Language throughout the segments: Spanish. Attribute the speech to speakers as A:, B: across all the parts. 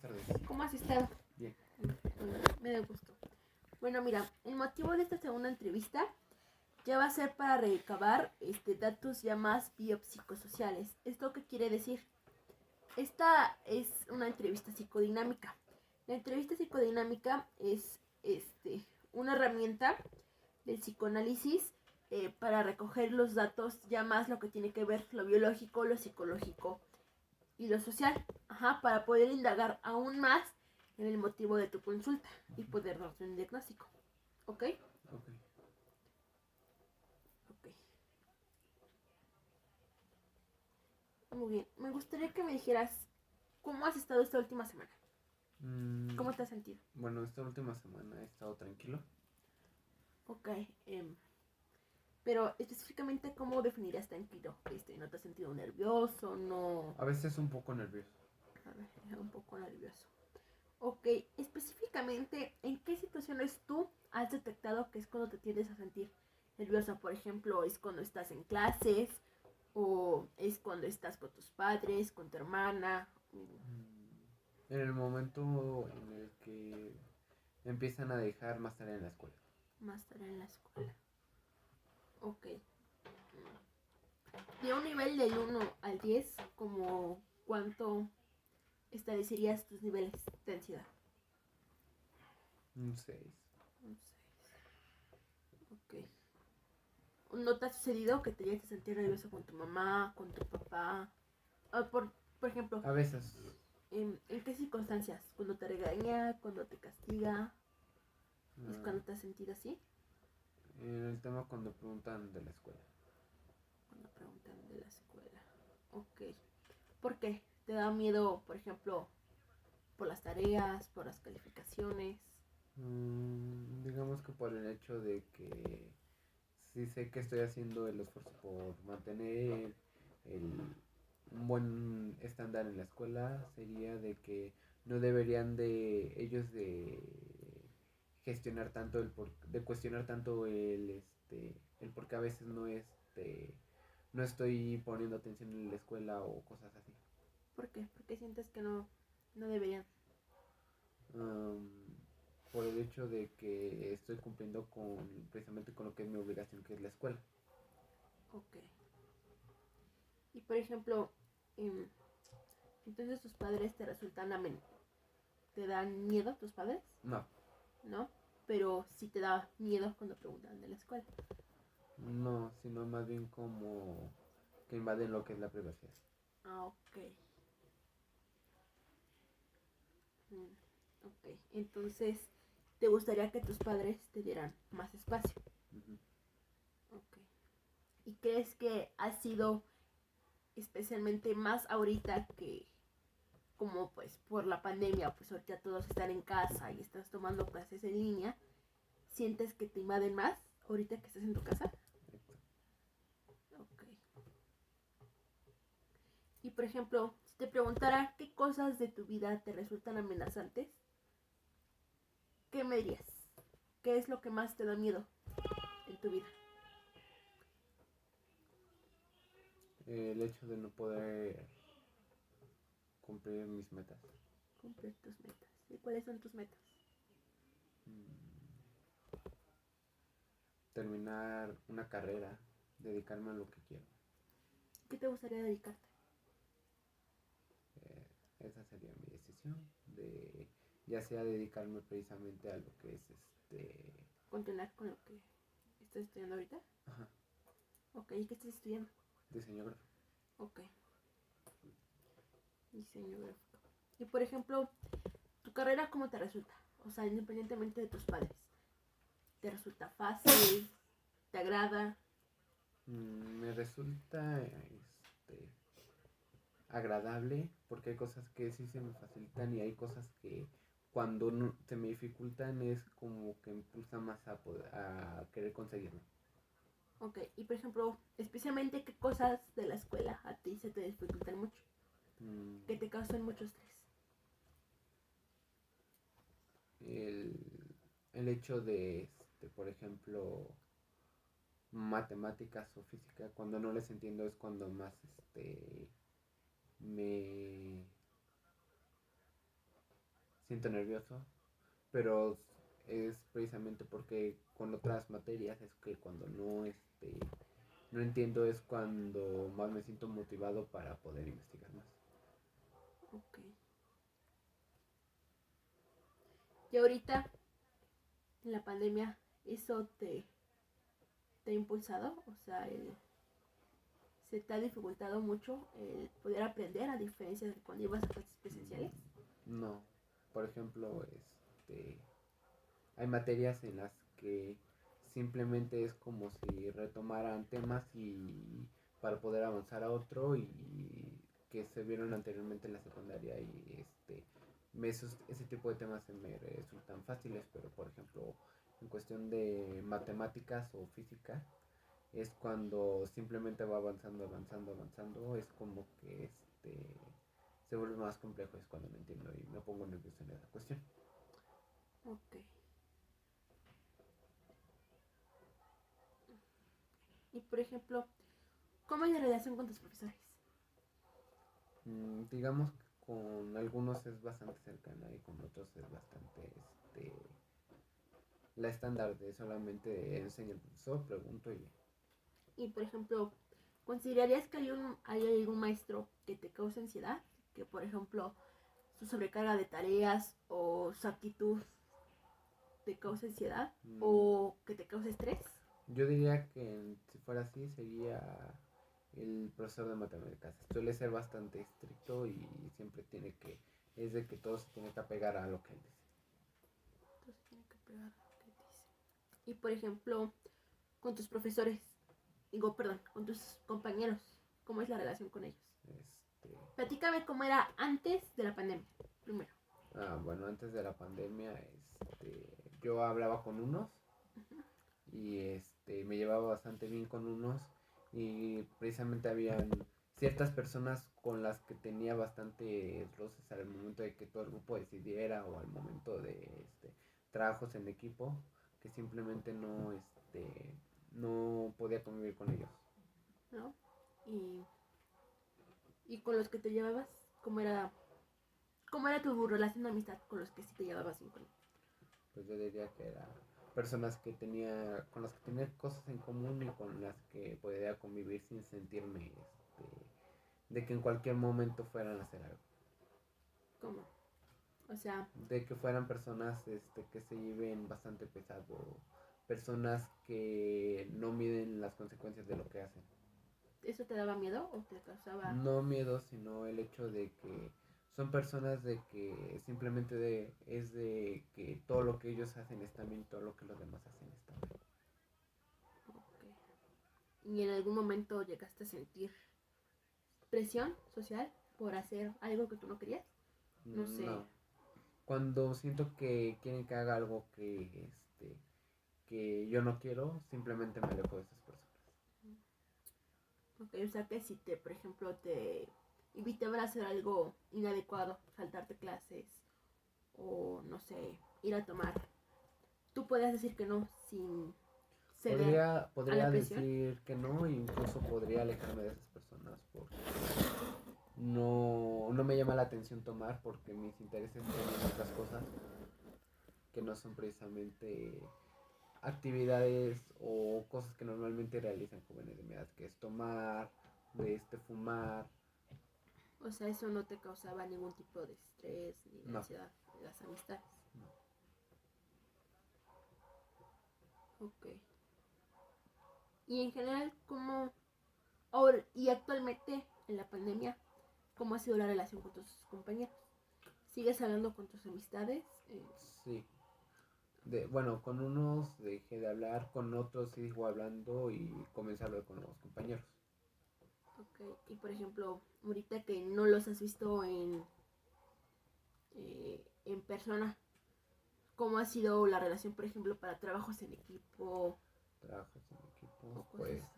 A: tardes.
B: ¿Cómo has estado?
A: Bien.
B: Me da gusto. Bueno, mira, el motivo de esta segunda entrevista ya va a ser para recabar datos ya más biopsicosociales. ¿Esto qué quiere decir? Esta es una entrevista psicodinámica. La entrevista psicodinámica es una herramienta del psicoanálisis para recoger los datos, ya más lo que tiene que ver lo biológico, lo psicológico y lo social, para poder indagar aún más en el motivo de tu consulta y poder darte un diagnóstico. ¿Ok?
A: Ok.
B: Muy bien. Me gustaría que me dijeras cómo has estado esta última semana. ¿Cómo te has sentido?
A: Bueno, esta última semana he estado tranquilo.
B: Ok. Pero específicamente, ¿cómo definirías tranquilo? ¿No te has sentido nervioso? ¿No?
A: A veces un poco nervioso.
B: A ver, un poco nervioso. Ok, específicamente, ¿en qué situaciones tú has detectado que es cuando te tiendes a sentir nerviosa? Por ejemplo, ¿es cuando estás en clases? ¿O es cuando estás con tus padres, con tu hermana?
A: En el momento en el que empiezan a dejar más tarea en la escuela.
B: Más tarde en la escuela. Ok. De un nivel del 1 al 10, ¿como cuánto establecerías tus niveles de ansiedad?
A: Un 6.
B: Un 6. Ok. ¿No te ha sucedido que te llegues a sentir nervioso con tu mamá, con tu papá? Por ejemplo,
A: A veces.
B: ¿en qué circunstancias? ¿Cuando te regaña? ¿Cuando te castiga? ¿Es cuando te has sentido así?
A: En el tema cuando preguntan de la escuela.
B: Cuando preguntan de la escuela. Ok. ¿Por qué? ¿Te da miedo, por ejemplo, por las tareas, por las calificaciones?
A: Digamos que por el hecho de que sí sé que estoy haciendo el esfuerzo por mantener un buen estándar en la escuela, sería de que no deberían de ellos de gestionar tanto de cuestionar tanto el por qué a veces no estoy poniendo atención en la escuela o cosas así.
B: ¿Por qué? Porque sientes que no deberían.
A: Um, por el hecho de que estoy cumpliendo precisamente con lo que es mi obligación, que es la escuela.
B: Ok. Y por ejemplo, entonces tus padres te resultan ¿te dan miedo tus padres?
A: No,
B: ¿No? Pero sí te da miedo cuando preguntan de la escuela.
A: no, sino más bien como que invaden lo que es la privacidad.
B: Ok. Ok. Entonces, ¿te gustaría que tus padres te dieran más espacio? Ok. ¿Y crees que ha sido especialmente más ahorita que, como pues por la pandemia, pues ahorita todos están en casa y estás tomando clases en línea, sientes que te invaden más ahorita que estás en tu casa? Ok. Y por ejemplo, si te preguntara qué cosas de tu vida te resultan amenazantes, ¿qué me dirías? ¿Qué es lo que más te da miedo en tu vida?
A: El hecho de no poder cumplir mis metas.
B: Cumplir tus metas. ¿Y cuáles son tus metas?
A: Terminar una carrera, dedicarme a lo que quiero.
B: ¿Qué te gustaría dedicarte?
A: Esa sería mi decisión, de ya sea dedicarme precisamente a lo que es
B: ¿Continuar con lo que estás estudiando ahorita?
A: Ajá.
B: Ok, ¿y qué estás estudiando?
A: Diseño gráfico.
B: Ok, diseño gráfico. Y por ejemplo, ¿tu carrera cómo te resulta? O sea, independientemente de tus padres. ¿Te resulta fácil? ¿Te agrada?
A: Me resulta agradable porque hay cosas que sí se me facilitan y hay cosas que cuando se me dificultan es como que me impulsa más a querer conseguirlo.
B: Ok, y por ejemplo, especialmente qué cosas de la escuela a ti se te dificultan mucho, que te causan mucho estrés.
A: el, el hecho de, por ejemplo, matemáticas o física, cuando no les entiendo es cuando más me siento nervioso, pero es precisamente porque con otras materias es que cuando no entiendo es cuando más me siento motivado para poder investigar más.
B: Ok. Y ahorita, en la pandemia, ¿eso te ha impulsado? O sea, ¿se te ha dificultado mucho el poder aprender a diferencia de cuando ibas a clases presenciales?
A: No, por ejemplo, hay materias en las que simplemente es como si retomaran temas y para poder avanzar a otro y que se vieron anteriormente en la secundaria y ese tipo de temas se me resultan fáciles, pero por ejemplo en cuestión de matemáticas o física es cuando simplemente va avanzando, avanzando, avanzando, es como que se vuelve más complejo, es cuando no entiendo y me pongo nervioso en esa cuestión.
B: Ok. Y por ejemplo, ¿cómo es la relación con tus profesores?
A: Digamos que con algunos es bastante cercana y con otros es bastante la estándar de solamente enseña el profesor, pregunto y
B: Y por ejemplo, ¿considerarías que hay algún maestro que te cause ansiedad? Que por ejemplo, su sobrecarga de tareas o su actitud te cause ansiedad
A: mm,
B: o que te cause estrés.
A: yo diría que si fuera así sería el profesor de matemáticas. Suele ser bastante estricto y siempre es de que todo se tiene que apegar a lo que él dice.
B: Entonces tiene que pegar lo que dice. Y por ejemplo, con tus profesores, digo, perdón, con tus compañeros, ¿cómo es la relación con ellos?
A: Este,
B: Platícame cómo era antes de la pandemia, primero.
A: bueno, antes de la pandemia, yo hablaba con unos y me llevaba bastante bien con unos y precisamente habían ciertas personas con las que tenía bastante roces al momento de que todo el grupo decidiera o al momento de trabajos en equipo que simplemente no podía convivir con ellos.
B: ¿No? Y, y con los que te llevabas, ¿cómo era tu relación de amistad con los que sí te llevabas bien con ellos?
A: Pues yo diría que eran personas con las que tenía cosas en común y con las que podía convivir sin sentirme de que en cualquier momento fueran a hacer algo.
B: ¿Cómo? O sea,
A: De que fueran personas que se lleven bastante pesado, personas que no miden las consecuencias de lo que hacen.
B: ¿eso te daba miedo o te causaba?
A: No miedo, sino el hecho de que son personas de que simplemente es de que todo lo que ellos hacen está bien, todo lo que los demás hacen está bien.
B: Okay. ¿Y en algún momento llegaste a sentir presión social por hacer algo que tú no querías? No sé.
A: No. Cuando siento que quieren que haga algo que yo no quiero, simplemente me alejo de esas personas.
B: Ok, o sea que si por ejemplo, te invitaban a hacer algo inadecuado, saltarte clases o no sé, ir a tomar, tú podías decir que no sin ceder a la
A: Podría
B: presión.
A: decir que no, e incluso podría alejarme de esas personas porque no me llama la atención tomar porque mis intereses son en otras cosas que no son precisamente actividades o cosas que normalmente realizan jóvenes de mi edad, que es tomar, fumar.
B: O sea, eso no te causaba ningún tipo de estrés ni de
A: No,
B: ansiedad en las amistades.
A: no.
B: Ok. Y en general, ¿cómo ahora y actualmente en la pandemia, cómo ha sido la relación con tus compañeros? ¿Sigues hablando con tus amistades?
A: Sí. Bueno, con unos dejé de hablar, con otros sigo hablando y comencé a hablar con los compañeros.
B: Ok. Y por ejemplo, ahorita que no los has visto en persona, ¿cómo ha sido la relación, por ejemplo, para trabajos en equipo
A: Trabajos en
B: o
A: equipos,
B: cosas
A: pues
B: así?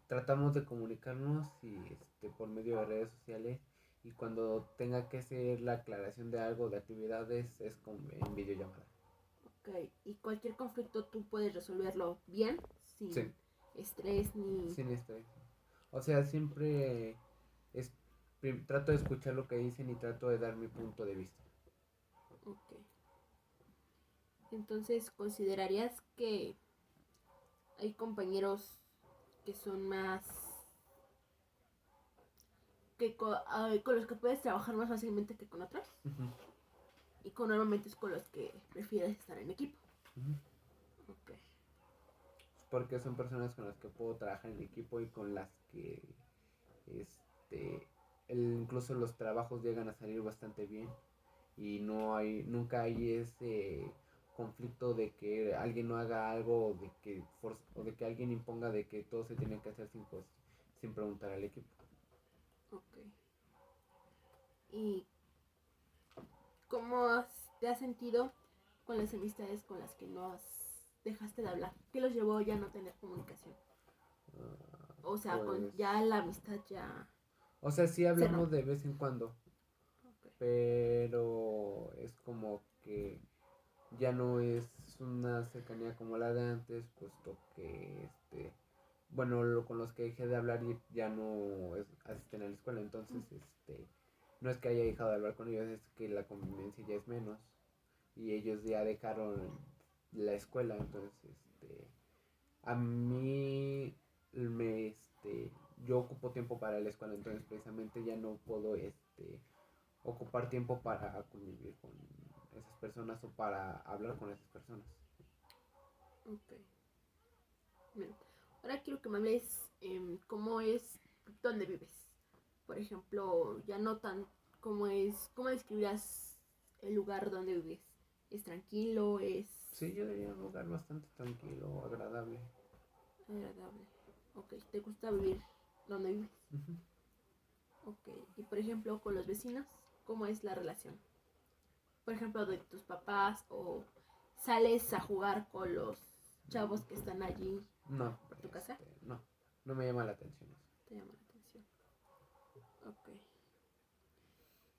A: tratamos de comunicarnos y por medio de redes sociales y cuando tenga que hacer la aclaración de algo, de actividades, es en videollamada.
B: Ok. Y cualquier conflicto tú puedes resolverlo bien,
A: Sí,
B: sin estrés ni...
A: sin estrés. O sea, siempre es, trato de escuchar lo que dicen y trato de dar mi punto de vista.
B: Ok. Entonces, ¿considerarías que hay compañeros que son más... con los que puedes trabajar más fácilmente que con otros?
A: Ujú,
B: Y normalmente es con los que prefieres estar en equipo.
A: ujú.
B: Ok.
A: Porque son personas con las que puedo trabajar en equipo y con las que este incluso los trabajos llegan a salir bastante bien y nunca hay ese conflicto de que alguien no haga algo o de que alguien imponga de que todo se tiene que hacer sin preguntar al equipo.
B: Ok. ¿Y cómo te has sentido con las amistades con las que no dejaste de hablar? ¿Qué los llevó ya a no tener comunicación? O sea, con
A: Pues,
B: ya la amistad ya
A: o sea, sí
B: cerró.
A: hablamos de vez en cuando,
B: Ok.
A: pero es como que ya no es una cercanía como la de antes, puesto que bueno, con los que dejé de hablar ya no asisten a la escuela, entonces no es que haya dejado de hablar con ellos, es que la convivencia ya es menos y ellos ya dejaron la escuela, entonces a mí me yo ocupo tiempo para la escuela, entonces precisamente ya no puedo ocupar tiempo para convivir con esas personas o para hablar con esas personas.
B: Ok. Bien. Ahora quiero que me hables cómo es donde vives. Por ejemplo, ya no tan cómo describirás el lugar donde vives. ¿Es tranquilo? ¿Es
A: Sí, yo diría un lugar bastante tranquilo, agradable.
B: agradable? Ok, ¿te gusta vivir donde vives?
A: Ujú.
B: Ok, y por ejemplo, con los vecinos, ¿cómo es la relación? Por ejemplo, de tus papás o sales a jugar con los chavos que están allí
A: No,
B: por tu casa.
A: no, no me llama la atención eso.
B: Te llama la atención. Ok.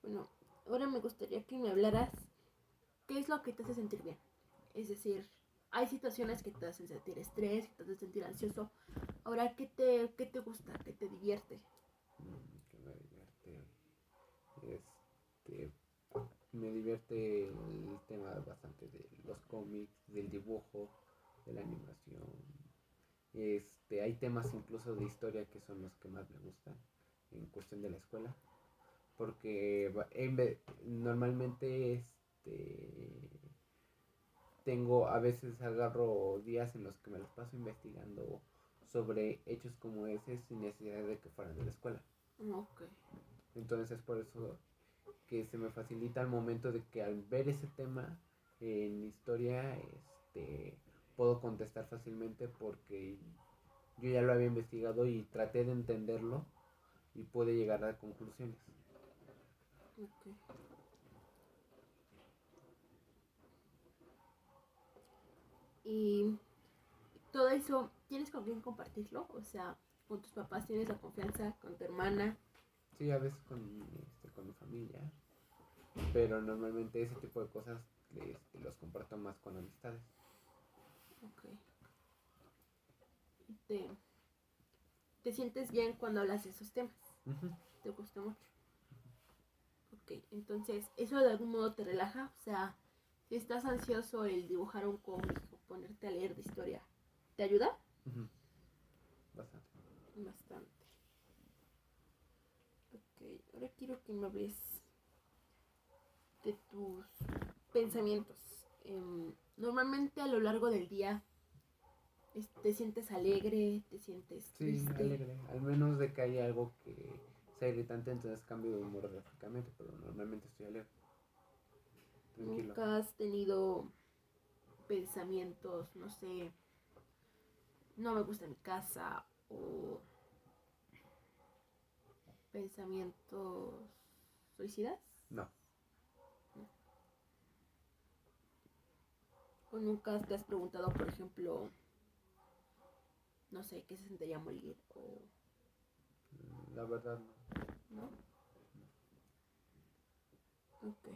B: Bueno, ahora me gustaría que me hablaras qué es lo que te hace sentir bien. Es decir, hay situaciones que te hacen sentir estrés, que te hacen sentir ansioso. Ahora, qué te gusta? ¿Qué te divierte?
A: Que me divierte. Este, me divierte el tema bastante de los cómics, del dibujo, de la animación. Hay temas incluso de historia que son los que más me gustan en cuestión de la escuela. Porque normalmente a veces agarro días en los que me los paso investigando sobre hechos como ese sin necesidad de que fueran de la escuela.
B: Ok,
A: Entonces es por eso que se me facilita el momento de que al ver ese tema en historia, puedo contestar fácilmente porque yo ya lo había investigado y traté de entenderlo y pude llegar a conclusiones.
B: ok. Y todo eso, ¿tienes con quién compartirlo? O sea, con tus papás tienes la confianza, con tu hermana.
A: Sí, a veces con mi familia, pero normalmente ese tipo de cosas los comparto más con amistades.
B: Ok. ¿Te, te sientes bien cuando hablas de esos temas?
A: Ujú.
B: ¿Te gusta mucho? Ok, entonces, ¿eso de algún modo te relaja? O sea, si estás ansioso, el dibujar un cómic o ponerte a leer de historia, ¿te ayuda?
A: Ujú. Bastante.
B: Bastante. Ok, ahora quiero que me hables de tus pensamientos. Normalmente a lo largo del día te sientes alegre, te sientes
A: Sí,
B: triste.
A: alegre. Al menos de que haya algo que sea irritante, entonces cambio de humor drásticamente, pero normalmente estoy alegre, tranquilo.
B: Nunca has tenido pensamientos, no sé, no me gusta mi casa o pensamientos suicidas.
A: No,
B: No. O nunca te has preguntado, por ejemplo, no sé, qué se sentiría morir o
A: la verdad no.
B: no. Ok.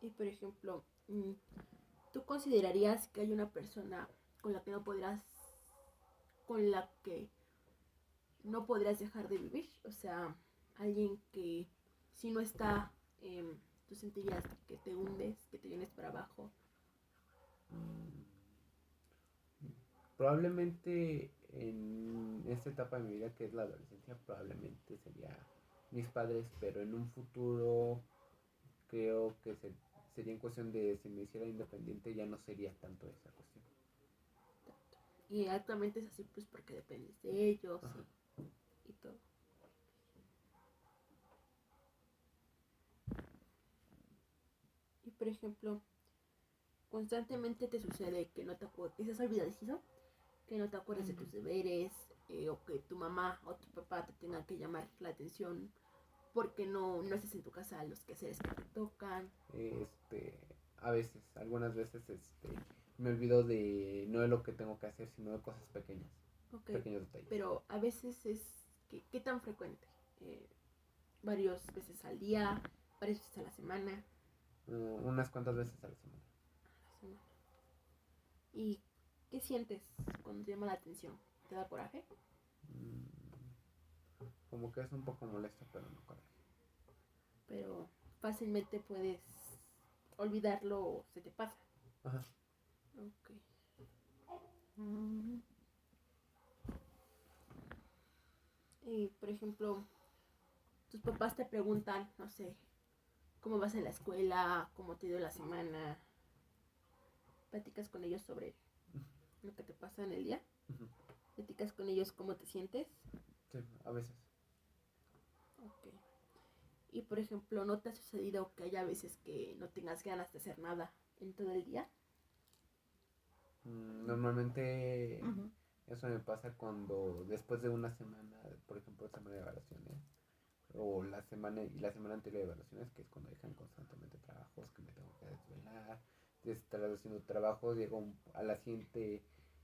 B: Y por ejemplo, ¿tú considerarías que hay una persona con la que no podrás, con la que no podrías dejar de vivir? O sea, alguien que si no está en tú sentirías que te hundes, que te vienes para abajo?
A: Probablemente en esta etapa de mi vida que es la adolescencia, probablemente sería mis padres, pero en un futuro creo que sería en cuestión de si me hiciera independiente ya no sería tanto esa cuestión.
B: Y actualmente es así pues porque dependes de ellos y todo. Y por ejemplo, constantemente te sucede que no te acuerdas, estás olvidadizo, que no te acuerdas de tus deberes, o que tu mamá o tu papá te tengan que llamar la atención porque no haces en tu casa los quehaceres que te tocan.
A: A veces, algunas veces, me olvido de no de lo que tengo que hacer, sino de cosas pequeñas, pequeños detalles.
B: Pero a veces es, ¿qué tan frecuente? Varias veces al día, varias veces a la semana.
A: Unas cuantas veces a la semana.
B: ¿Y qué sientes cuando te llama la atención? ¿Te da coraje?
A: Como que es un poco molesto, pero no coraje.
B: Pero fácilmente puedes olvidarlo o se te pasa.
A: Ajá.
B: Ok. Y por ejemplo, tus papás te preguntan, no sé, ¿cómo vas en la escuela? ¿Cómo te dio la semana? ¿Platicas con ellos sobre lo que te pasa en el día? ¿Platicas con ellos cómo te sientes?
A: Sí, a veces.
B: Ok. Y por ejemplo, ¿no te ha sucedido que haya veces que no tengas ganas de hacer nada en todo el día?
A: Normalmente eso me pasa cuando después de una semana, por ejemplo, semana de evaluaciones, o la semana anterior de evaluaciones, que es cuando dejan constantemente trabajos, que me tengo que desvelar, de estar haciendo trabajos, a la siguiente,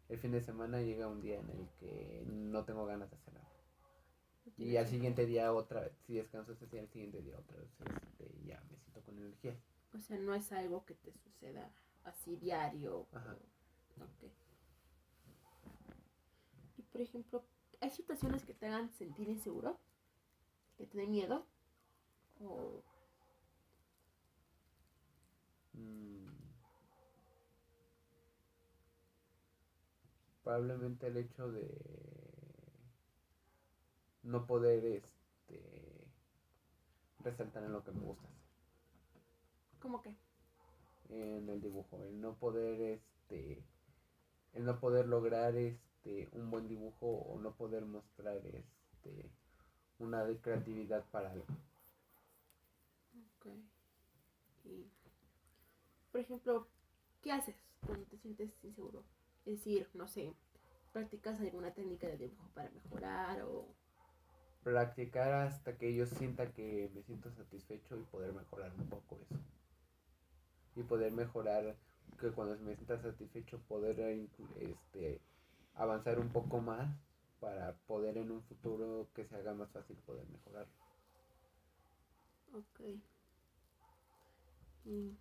A: el fin de semana llega un día en el que no tengo ganas de hacer nada. Y al siguiente día otra vez, si descanso ese día, al siguiente día otra vez, ya me siento con energía.
B: O sea, no es algo que te suceda así diario.
A: Ajá.
B: Ok. Y por ejemplo, ¿hay situaciones que te hagan sentir inseguro? ¿Que te den miedo? ¿O
A: Probablemente el hecho de no poder resaltar en lo que me gusta hacer.
B: cómo qué?
A: En el dibujo, el no poder lograr un buen dibujo o no poder mostrar una creatividad para algo.
B: Ok. Y por ejemplo, ¿qué haces cuando te sientes inseguro? Es decir, no sé, ¿practicas alguna técnica de dibujo para mejorar o
A: Practicar hasta que yo sienta que me siento satisfecho y poder mejorar un poco eso. Y poder mejorar, que cuando me sienta satisfecho poder avanzar un poco más para poder en un futuro que se haga más fácil poder mejorarlo.
B: ok? Y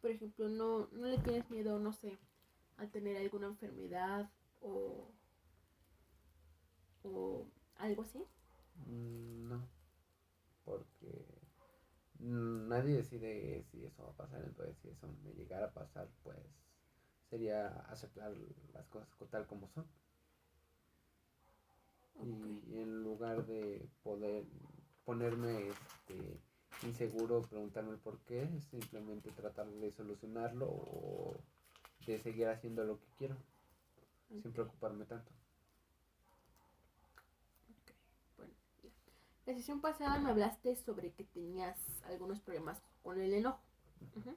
B: por ejemplo, no le tienes miedo, no sé, a tener alguna enfermedad o algo así.
A: No, porque nadie decide si eso va a pasar, entonces si eso me llegara a pasar, pues sería aceptar las cosas tal como son.
B: Okay.
A: Y en lugar de poder ponerme inseguro, preguntarme el por qué, simplemente tratar de solucionarlo o de seguir haciendo lo que quiero, sin preocuparme tanto.
B: Okay. Bueno, ya. La sesión pasada me hablaste sobre que tenías algunos problemas con el enojo. Uh-huh.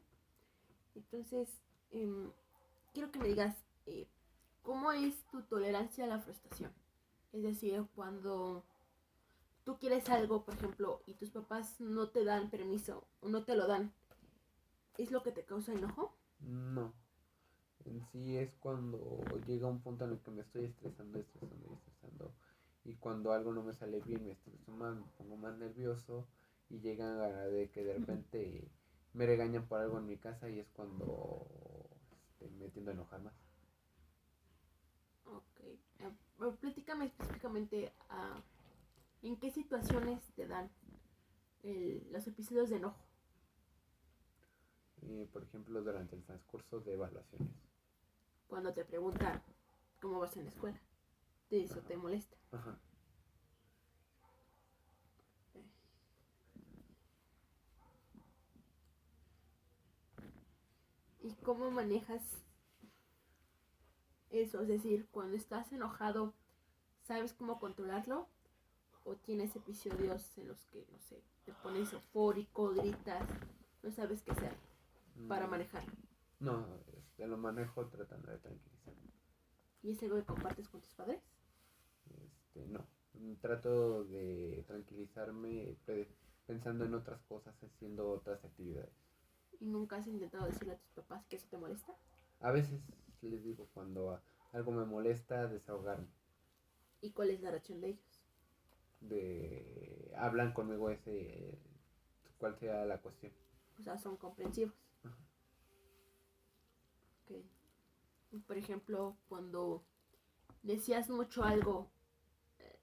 B: Entonces, quiero que me digas cómo es tu tolerancia a la frustración. Es decir, cuando tú quieres algo, por ejemplo, y tus papás no te dan permiso o no te lo dan, ¿es lo que te causa enojo?
A: No, en sí es cuando llega un punto en el que me estoy y cuando algo no me sale bien me estreso más, me pongo más nervioso y llegan a de que de repente me regañan por algo en mi casa y es cuando me tiendo a enojar más.
B: Ok. Bueno, platícame específicamente en qué situaciones te dan los episodios de enojo.
A: Por ejemplo, durante el transcurso de evaluaciones.
B: Cuando te preguntan cómo vas en la escuela. ¿De eso te molesta?
A: Ajá.
B: ¿Y cómo manejas eso? Es decir, cuando estás enojado, ¿sabes cómo controlarlo? ¿O tienes episodios en los que, no sé, te pones eufórico, gritas, no sabes qué hacer para manejarlo?
A: No, lo manejo tratando de tranquilizarme.
B: ¿Y es algo que compartes con tus padres?
A: No. Trato de tranquilizarme pensando en otras cosas, haciendo otras actividades.
B: ¿Y nunca has intentado decirle a tus papás que eso te molesta?
A: A veces les digo cuando algo me molesta, desahogarme.
B: ¿Y cuál es la reacción de ellos?
A: Hablan conmigo cuál sea la cuestión.
B: O sea, son comprensivos.
A: Ajá.
B: Okay. Por ejemplo, cuando deseas mucho algo,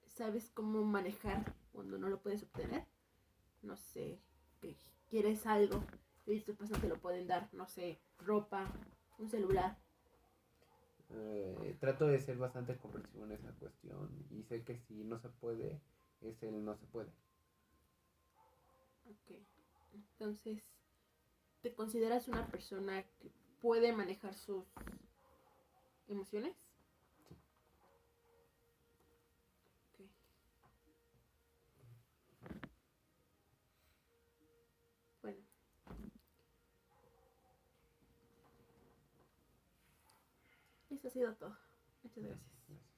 B: ¿sabes cómo manejar cuando no lo puedes obtener? No sé, que quieres algo y tus papás no te lo pueden dar, no sé, ropa, un celular.
A: Trato de ser bastante comprensivo en esa cuestión y sé que si no se puede, es el no se puede.
B: Ok, entonces, ¿te consideras una persona que puede manejar sus emociones?
A: Sí.
B: Okay. Bueno, eso ha sido todo. Muchas gracias.
A: Gracias.